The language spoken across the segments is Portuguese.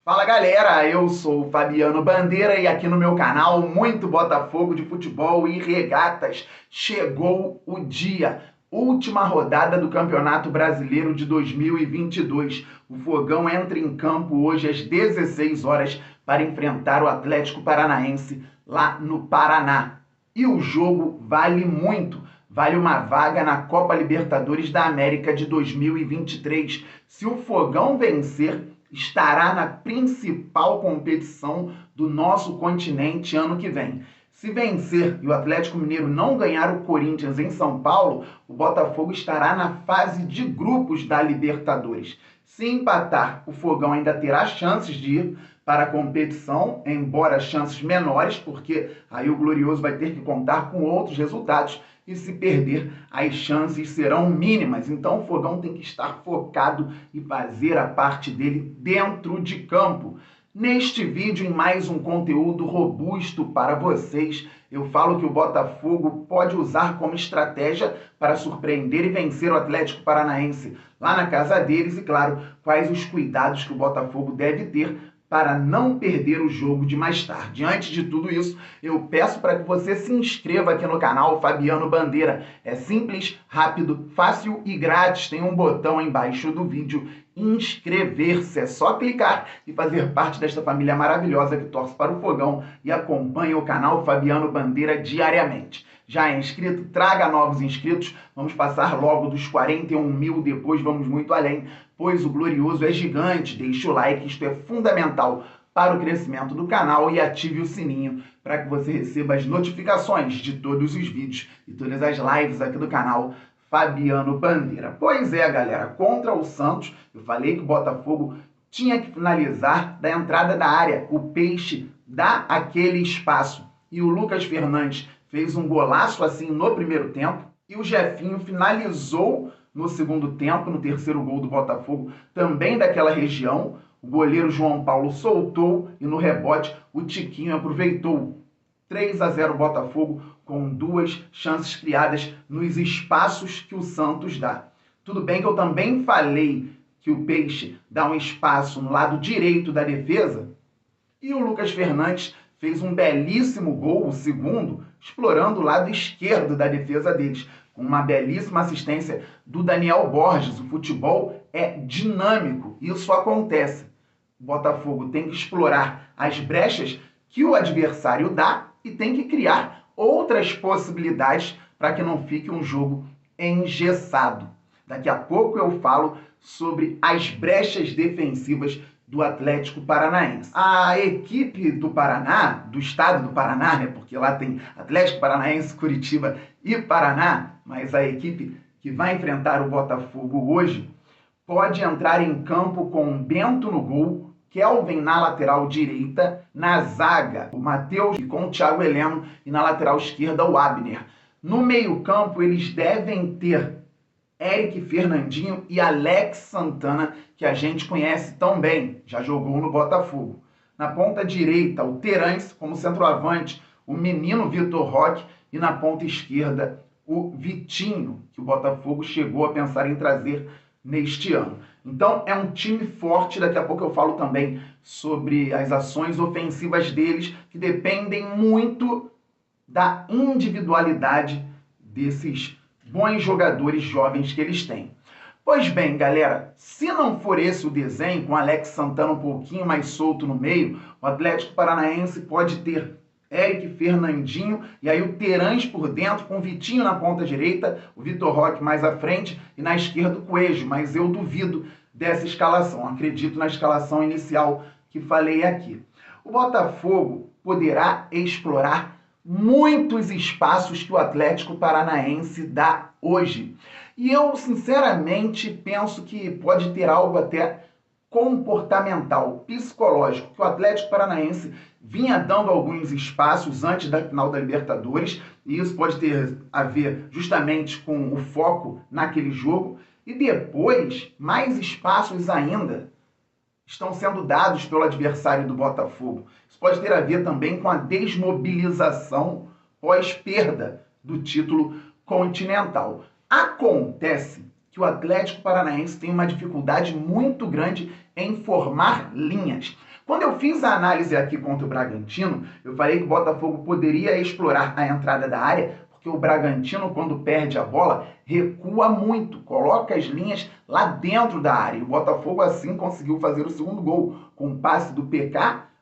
Fala galera, eu sou o Fabiano Bandeira e aqui no meu canal Muito Botafogo de Futebol e Regatas. Chegou o dia, última rodada do Campeonato Brasileiro de 2022. O Fogão entra em campo hoje às 16 horas para enfrentar o Atlético Paranaense lá no Paraná. E o jogo vale muito. Vale uma vaga na Copa Libertadores da América de 2023. Se o Fogão vencer, estará na principal competição do nosso continente ano que vem. Se vencer e o Atlético Mineiro não ganhar o Corinthians em São Paulo, o Botafogo estará na fase de grupos da Libertadores. Se empatar, o Fogão ainda terá chances de ir para a competição, embora chances menores, porque aí o Glorioso vai ter que contar com outros resultados, e se perder, as chances serão mínimas. Então o Fogão tem que estar focado e fazer a parte dele dentro de campo. Neste vídeo, em mais um conteúdo robusto para vocês, eu falo que o Botafogo pode usar como estratégia para surpreender e vencer o Atlético Paranaense lá na casa deles e, claro, quais os cuidados que o Botafogo deve ter para não perder o jogo de mais tarde. Antes de tudo isso, eu peço para que você se inscreva aqui no canal Fabiano Bandeira. É simples, rápido, fácil e grátis. Tem um botão embaixo do vídeo, inscrever-se. É só clicar e fazer parte desta família maravilhosa que torce para o Fogão e acompanha o canal Fabiano Bandeira diariamente. Já é inscrito? Traga novos inscritos. Vamos passar logo dos 41 mil, depois vamos muito além, pois o Glorioso é gigante. Deixe o like, isto é fundamental para o crescimento do canal, e ative o sininho para que você receba as notificações de todos os vídeos e todas as lives aqui do canal Fabiano Bandeira. Pois é, galera, contra o Santos, eu falei que o Botafogo tinha que finalizar da entrada da área. O Peixe dá aquele espaço e o Lucas Fernandes fez um golaço assim no primeiro tempo, e o Jefinho finalizou no segundo tempo, no terceiro gol do Botafogo, também daquela região. O goleiro João Paulo soltou e no rebote o Tiquinho aproveitou. 3-0 Botafogo, com duas chances criadas nos espaços que o Santos dá. Tudo bem que eu também falei que o Peixe dá um espaço no lado direito da defesa, e o Lucas Fernandes fez um belíssimo gol, o segundo, explorando o lado esquerdo da defesa deles, com uma belíssima assistência do Daniel Borges. O futebol é dinâmico, isso acontece. O Botafogo tem que explorar as brechas que o adversário dá e tem que criar outras possibilidades para que não fique um jogo engessado. Daqui a pouco eu falo sobre as brechas defensivas do Atlético Paranaense. A equipe do Paraná, do estado do Paraná, né, porque lá tem Atlético Paranaense, Curitiba e Paraná, mas a equipe que vai enfrentar o Botafogo hoje pode entrar em campo com Bento no gol, Kelvin na lateral direita, na zaga o Matheus com o Thiago Heleno e na lateral esquerda o Abner. No meio-campo eles devem ter Eric Fernandinho e Alex Santana, que a gente conhece tão bem, já jogou no Botafogo. Na ponta direita, o Terence como centroavante, o menino Vitor Roque, e na ponta esquerda, o Vitinho, que o Botafogo chegou a pensar em trazer neste ano. Então é um time forte. Daqui a pouco eu falo também sobre as ações ofensivas deles, que dependem muito da individualidade desses bons jogadores jovens que eles têm. Pois bem, galera, se não for esse o desenho, com Alex Santana um pouquinho mais solto no meio, o Atlético Paranaense pode ter Eric Fernandinho e aí o Terãs por dentro, com o Vitinho na ponta direita, o Vitor Roque mais à frente e na esquerda o Coelho, mas eu duvido dessa escalação, acredito na escalação inicial que falei aqui. O Botafogo poderá explorar muitos espaços que o Atlético Paranaense dá hoje. E eu, sinceramente, penso que pode ter algo até comportamental, psicológico, que o Atlético Paranaense vinha dando alguns espaços antes da final da Libertadores, e isso pode ter a ver justamente com o foco naquele jogo, e depois, mais espaços ainda estão sendo dados pelo adversário do Botafogo. Isso pode ter a ver também com a desmobilização pós-perda do título continental. Acontece que que o Atlético Paranaense tem uma dificuldade muito grande em formar linhas. Quando eu fiz a análise aqui contra o Bragantino, eu falei que o Botafogo poderia explorar a entrada da área, porque o Bragantino, quando perde a bola, recua muito, coloca as linhas lá dentro da área. E o Botafogo, assim, conseguiu fazer o segundo gol, com um passe do PK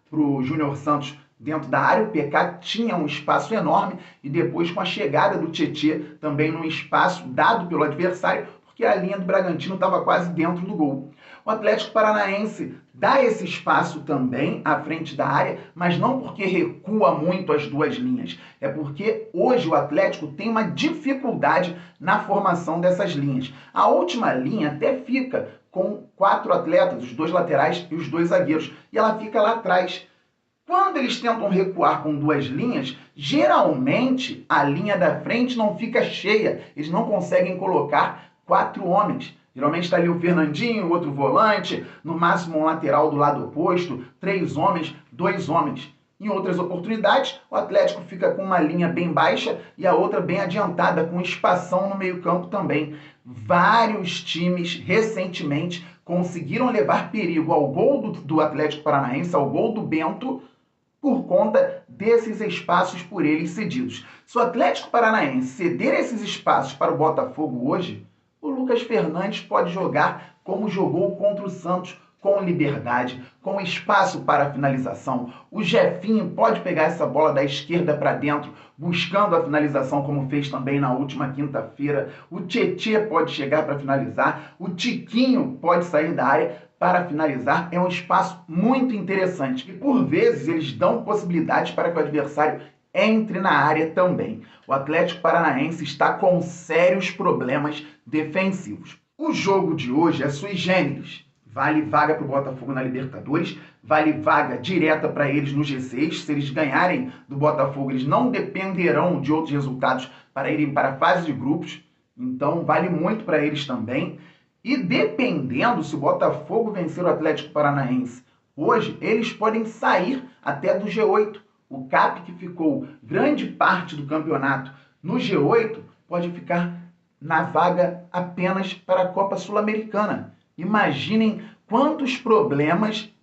para o Júnior Santos dentro da área. O PK tinha um espaço enorme e depois, com a chegada do Tietê, também num espaço dado pelo adversário, porque a linha do Bragantino estava quase dentro do gol. O Atlético Paranaense dá esse espaço também à frente da área, mas não porque recua muito as duas linhas. É porque hoje o Atlético tem uma dificuldade na formação dessas linhas. A última linha até fica com 4 atletas, os 2 laterais e os 2 zagueiros, e ela fica lá atrás. Quando eles tentam recuar com 2 linhas, geralmente a linha da frente não fica cheia, eles não conseguem colocar 4 homens. Geralmente está ali o Fernandinho, outro volante, no máximo um lateral do lado oposto, 3 homens, 2 homens. Em outras oportunidades, o Atlético fica com uma linha bem baixa e a outra bem adiantada, com espação no meio-campo também. Vários times recentemente conseguiram levar perigo ao gol do Atlético Paranaense, ao gol do Bento, por conta desses espaços por eles cedidos. Se o Atlético Paranaense ceder esses espaços para o Botafogo hoje, o Lucas Fernandes pode jogar como jogou contra o Santos, com liberdade, com espaço para finalização. O Jefinho pode pegar essa bola da esquerda para dentro, buscando a finalização, como fez também na última quinta-feira. O Tietê pode chegar para finalizar. O Tiquinho pode sair da área para finalizar. É um espaço muito interessante. E por vezes eles dão possibilidades para que o adversário entre na área também. O Atlético Paranaense está com sérios problemas defensivos. O jogo de hoje é sui generis. Vale vaga para o Botafogo na Libertadores, vale vaga direta para eles no G6. Se eles ganharem do Botafogo, eles não dependerão de outros resultados para irem para a fase de grupos. Então, vale muito para eles também. E dependendo, se o Botafogo vencer o Atlético Paranaense hoje, eles podem sair até do G8. O CAP, que ficou grande parte do campeonato no G8, pode ficar na vaga apenas para a Copa Sul-Americana. Imaginem quantos problemas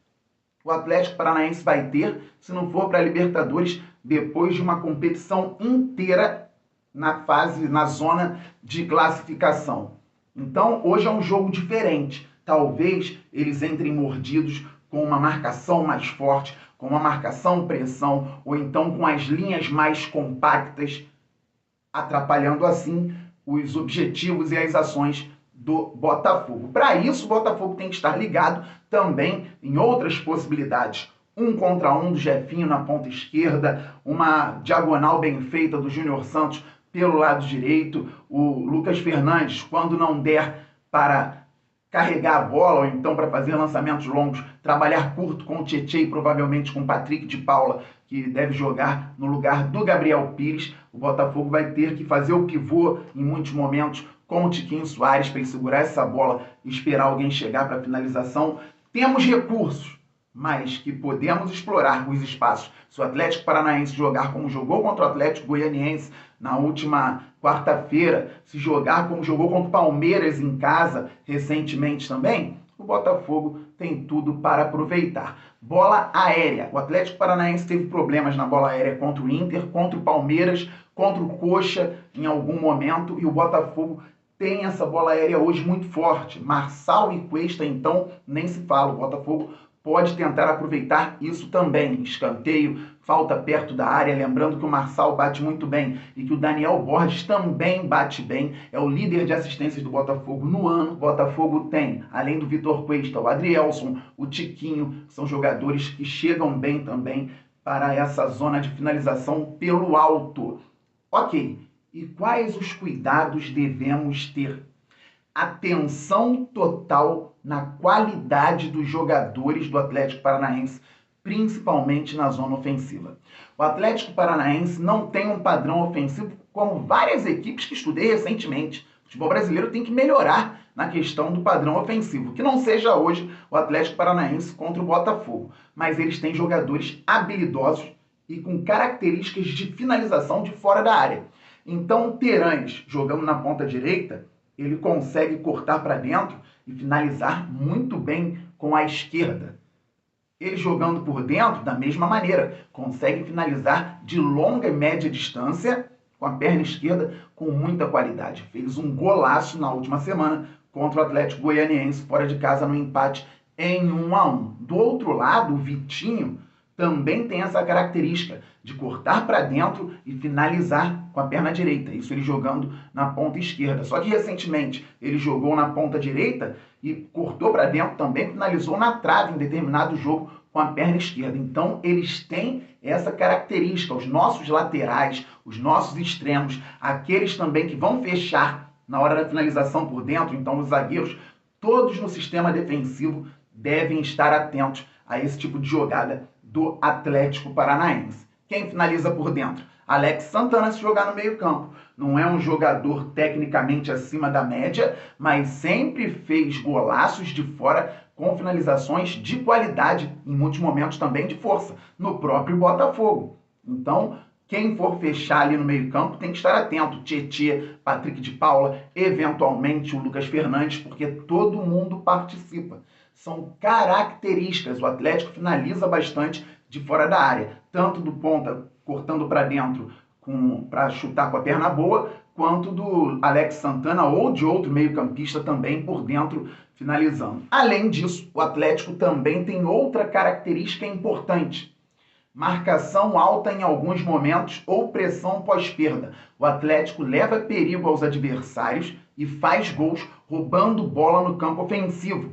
o Atlético Paranaense vai ter se não for para a Libertadores depois de uma competição inteira na zona de classificação. Então, hoje é um jogo diferente. Talvez eles entrem mordidos com uma marcação mais forte, com uma marcação-pressão, ou então com as linhas mais compactas, atrapalhando assim os objetivos e as ações do Botafogo. Para isso, o Botafogo tem que estar ligado também em outras possibilidades. 1 contra 1 do Jefinho na ponta esquerda, uma diagonal bem feita do Júnior Santos pelo lado direito, o Lucas Fernandes, quando não der para carregar a bola ou então para fazer lançamentos longos, trabalhar curto com o Tietê e provavelmente com o Patrick de Paula, que deve jogar no lugar do Gabriel Pires. O Botafogo vai ter que fazer o pivô em muitos momentos com o Tiquinho Soares para ele segurar essa bola e esperar alguém chegar para a finalização. Temos recursos, mas que podemos explorar os espaços. Se o Atlético Paranaense jogar como jogou contra o Atlético Goianiense na última quarta-feira, se jogar como jogou contra o Palmeiras em casa recentemente também, o Botafogo tem tudo para aproveitar. Bola aérea. O Atlético Paranaense teve problemas na bola aérea contra o Inter, contra o Palmeiras, contra o Coxa em algum momento, e o Botafogo tem essa bola aérea hoje muito forte. Marçal e Cuesta, então, nem se fala. O Botafogo pode tentar aproveitar isso também. Escanteio, falta perto da área. Lembrando que o Marçal bate muito bem e que o Daniel Borges também bate bem. É o líder de assistências do Botafogo no ano. O Botafogo tem, além do Vitor Cuesta, o Adrielson, o Tiquinho. São jogadores que chegam bem também para essa zona de finalização pelo alto. Ok. E quais os cuidados devemos ter? Atenção total na qualidade dos jogadores do Atlético Paranaense, principalmente na zona ofensiva. O Atlético Paranaense não tem um padrão ofensivo como várias equipes que estudei recentemente. O futebol brasileiro tem que melhorar na questão do padrão ofensivo, que não seja hoje o Atlético Paranaense contra o Botafogo, mas eles têm jogadores habilidosos e com características de finalização de fora da área. Então, o Terãs, jogando na ponta direita, ele consegue cortar para dentro e finalizar muito bem com a esquerda. Ele jogando por dentro, da mesma maneira, consegue finalizar de longa e média distância com a perna esquerda com muita qualidade. Fez um golaço na última semana contra o Atlético Goianiense, fora de casa, no empate em 1-1. Do outro lado, o Vitinho também tem essa característica de cortar para dentro e finalizar com a perna direita. Isso ele jogando na ponta esquerda. Só que recentemente ele jogou na ponta direita e cortou para dentro também, finalizou na trave em determinado jogo com a perna esquerda. Então eles têm essa característica, os nossos laterais, os nossos extremos, aqueles também que vão fechar na hora da finalização por dentro, então os zagueiros, todos no sistema defensivo devem estar atentos a esse tipo de jogada do Atlético Paranaense. Quem finaliza por dentro? Alex Santana, se jogar no meio-campo. Não é um jogador tecnicamente acima da média, mas sempre fez golaços de fora com finalizações de qualidade, em muitos momentos também de força, no próprio Botafogo. Então, quem for fechar ali no meio-campo tem que estar atento. Tietê, Patrick de Paula, eventualmente o Lucas Fernandes, porque todo mundo participa. São características. O Atlético finaliza bastante de fora da área, tanto do ponta cortando para dentro para chutar com a perna boa, quanto do Alex Santana ou de outro meio-campista também por dentro finalizando. Além disso, o Atlético também tem outra característica importante: marcação alta em alguns momentos ou pressão pós-perda. O Atlético leva perigo aos adversários e faz gols roubando bola no campo ofensivo.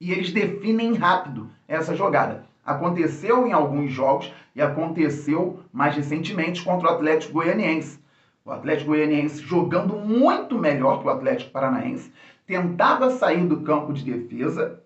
E eles definem rápido essa jogada. Aconteceu em alguns jogos e aconteceu mais recentemente contra o Atlético Goianiense. O Atlético Goianiense jogando muito melhor que o Atlético Paranaense, tentava sair do campo de defesa,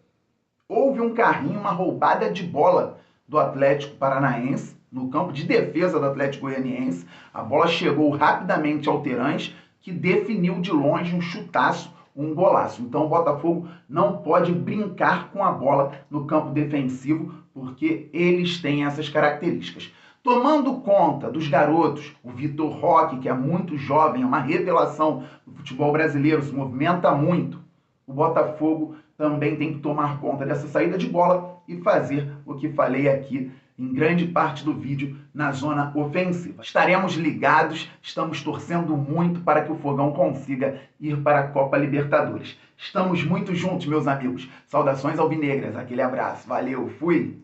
houve um carrinho, uma roubada de bola do Atlético Paranaense, no campo de defesa do Atlético Goianiense. A bola chegou rapidamente ao Terãs, que definiu de longe um chutaço, um golaço. Então o Botafogo não pode brincar com a bola no campo defensivo, porque eles têm essas características. Tomando conta dos garotos, o Vitor Roque, que é muito jovem, é uma revelação do futebol brasileiro, se movimenta muito, o Botafogo também tem que tomar conta dessa saída de bola e fazer o que falei aqui em grande parte do vídeo na zona ofensiva. Estaremos ligados, estamos torcendo muito para que o Fogão consiga ir para a Copa Libertadores. Estamos muito juntos, meus amigos. Saudações alvinegras, aquele abraço, valeu, fui!